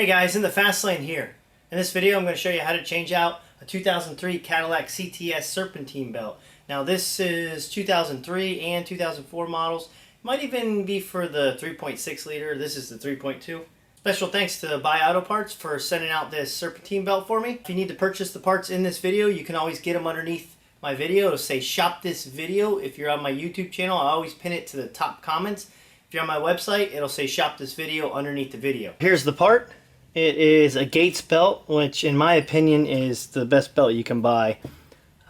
Hey guys, Nthefastlane here. In this video I'm going to show you how to change out a 2003 Cadillac CTS Serpentine belt. Now this is 2003 and 2004 models. It might even be for the 3.6 liter. This is the 3.2. Special thanks to Buy Auto Parts for sending out this Serpentine belt for me. If you need to purchase the parts in this video, you can always get them underneath my video. It'll say shop this video. If you're on my YouTube channel, I always pin it to the top comments. If you're on my website, it'll say shop this video underneath the video. Here's the part. It is a Gates belt, which in my opinion is the best belt you can buy.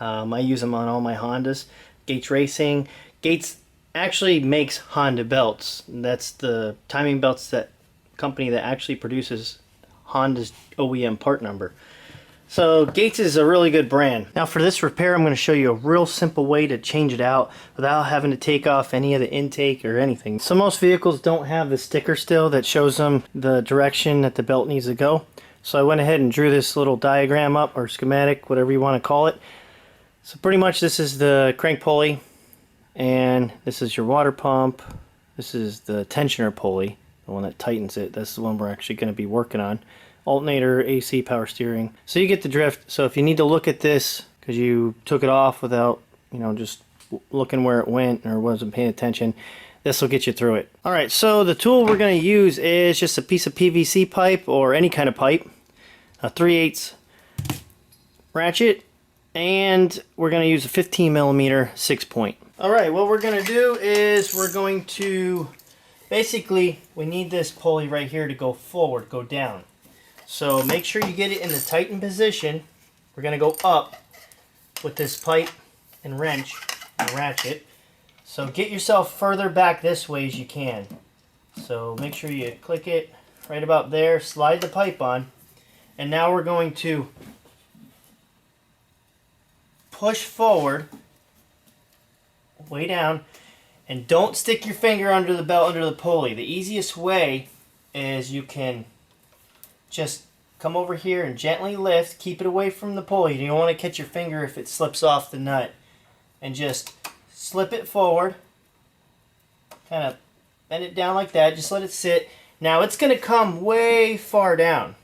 I use them on all my Hondas. Gates Racing. Gates actually makes Honda belts. That's the timing belts, that company that actually produces Honda's OEM part number. So Gates is a really good brand. Now for this repair, I'm going to show you a real simple way to change it out without having to take off any of the intake or anything. So most vehicles don't have the sticker still that shows them the direction that the belt needs to go. So I went ahead and drew this little diagram up, or schematic, whatever you want to call it. So pretty much this is the crank pulley, and this is your water pump. This is the tensioner pulley, the one that tightens it. That's the one we're actually going to be working on. Alternator, AC, power steering. So you get the drift. So if you need to look at this because you took it off without, just looking where it went or wasn't paying attention, this will get you through it. Alright, so the tool we're going to use is just a piece of PVC pipe or any kind of pipe, a 3/8 ratchet, and we're going to use a 15mm 6-point. Alright, what we're going to do is we're going to, basically, we need this pulley right here to go forward, go down. So make sure you get it in the tightened position. We're going to go up with this pipe and wrench and ratchet. So get yourself further back this way as you can. So make sure you click it right about there, slide the pipe on, and now we're going to push forward, way down, and don't stick your finger under the belt, under the pulley. The easiest way is you can just come over here and gently lift, keep it away from the pulley. You don't want to catch your finger if it slips off the nut. And just slip it forward, kind of bend it down like that, just let it sit. Now it's going to come way far down.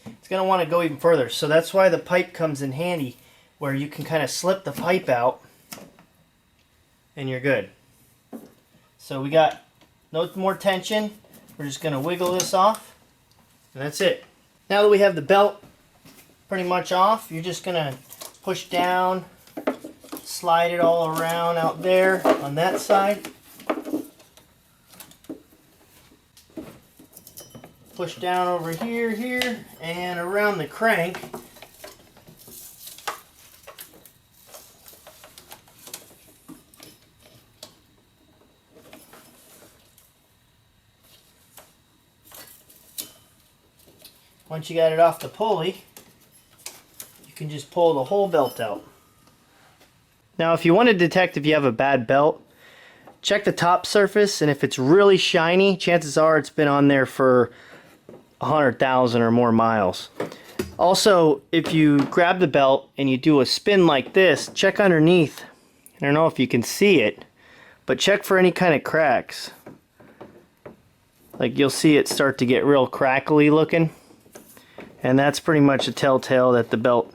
It's going to want to go even further. So that's why the pipe comes in handy, where you can kind of slip the pipe out and you're good. So we got no more tension. We're just going to wiggle this off and that's it. Now that we have the belt pretty much off, you're just going to push down, slide it all around out there on that side. Push down over here, and around the crank. Once you got it off the pulley, you can just pull the whole belt out. Now if you want to detect if you have a bad belt, check the top surface, and if it's really shiny, chances are it's been on there for 100,000 or more miles. Also, if you grab the belt and you do a spin like this, check underneath. I don't know if you can see it, but check for any kind of cracks. Like you'll see it start to get real crackly looking. And that's pretty much a telltale that the belt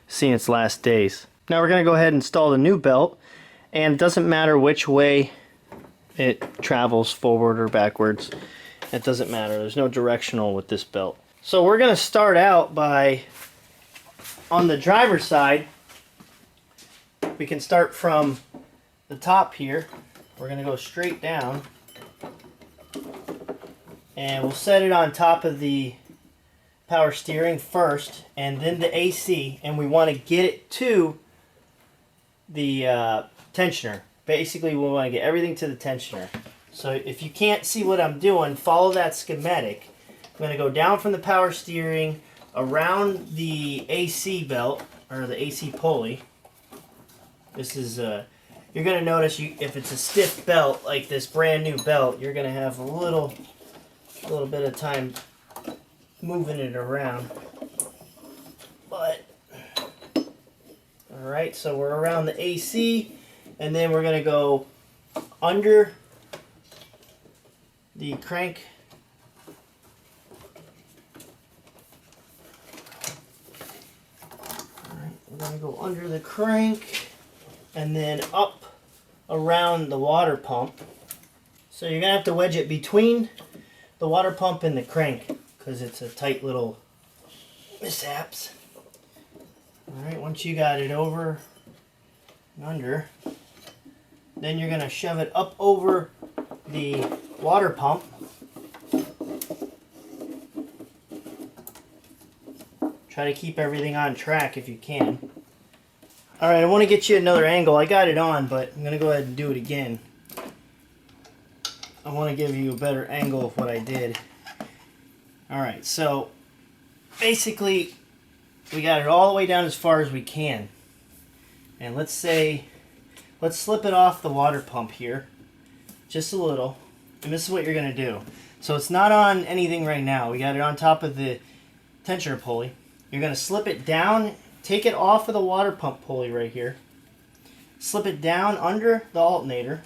is seeing its last days. Now we're going to go ahead and install the new belt, and it doesn't matter which way it travels, forward or backwards. It doesn't matter. There's no directional with this belt. So we're going to start out by, on the driver's side, we can start from the top here. We're going to go straight down, and we'll set it on top of the power steering first, and then the AC, and we want to get it to the tensioner. Basically, we want to get everything to the tensioner. So if you can't see what I'm doing, follow that schematic. I'm going to go down from the power steering, around the AC belt, or the AC pulley. This is, you're going to notice if it's a stiff belt, like this brand new belt, you're going to have a little bit of time moving it around. But alright, so we're around the AC, and then we're going to go under the crank going to go under the crank and then up around the water pump. So you're going to have to wedge it between the water pump and the crank because it's a tight little mishaps. Alright, once you got it over and under, then you're going to shove it up over the water pump. Try to keep everything on track if you can. Alright, I want to get you another angle. I got it on, but I'm going to go ahead and do it again. I want to give you a better angle of what I did. Alright, so basically we got it all the way down as far as we can. And let's slip it off the water pump here. Just a little. And this is what you're going to do. So it's not on anything right now. We got it on top of the tensioner pulley. You're going to slip it down, take it off of the water pump pulley right here. Slip it down under the alternator.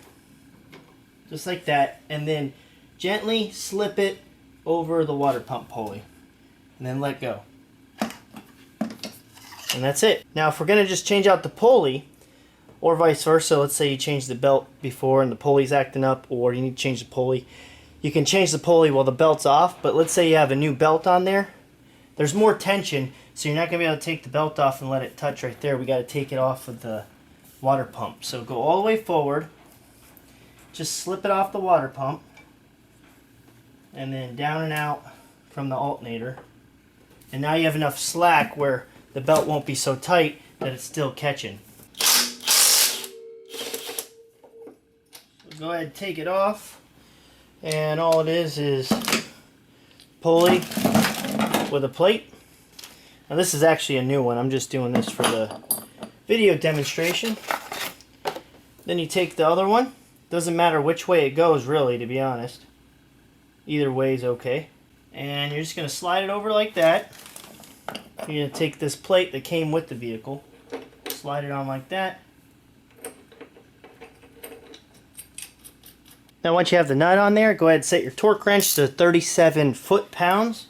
Just like that. And then gently slip it over the water pump pulley. And then let go. And that's it. Now if we're going to just change out the pulley, or vice versa, let's say you changed the belt before and the pulley's acting up, or you need to change the pulley. You can change the pulley while the belt's off, but let's say you have a new belt on there. There's more tension, so you're not going to be able to take the belt off and let it touch right there. We got to take it off of the water pump. So go all the way forward, just slip it off the water pump, and then down and out from the alternator. And now you have enough slack where the belt won't be so tight that it's still catching. So go ahead and take it off, and all it is pulley with a plate. Now this is actually a new one. I'm just doing this for the video demonstration. Then you take the other one. Doesn't matter which way it goes really, to be honest. Either way is okay. And you're just going to slide it over like that. You're going to take this plate that came with the vehicle, slide it on like that. Now once you have the nut on there, go ahead and set your torque wrench to 37 foot-pounds.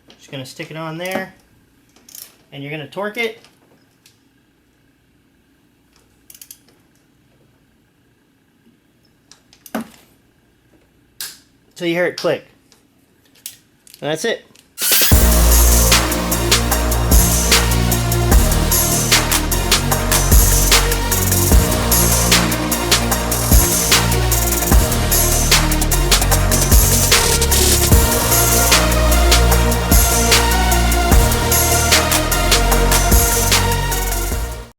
Just going to stick it on there, and you're going to torque it. Till you hear it click. And that's it.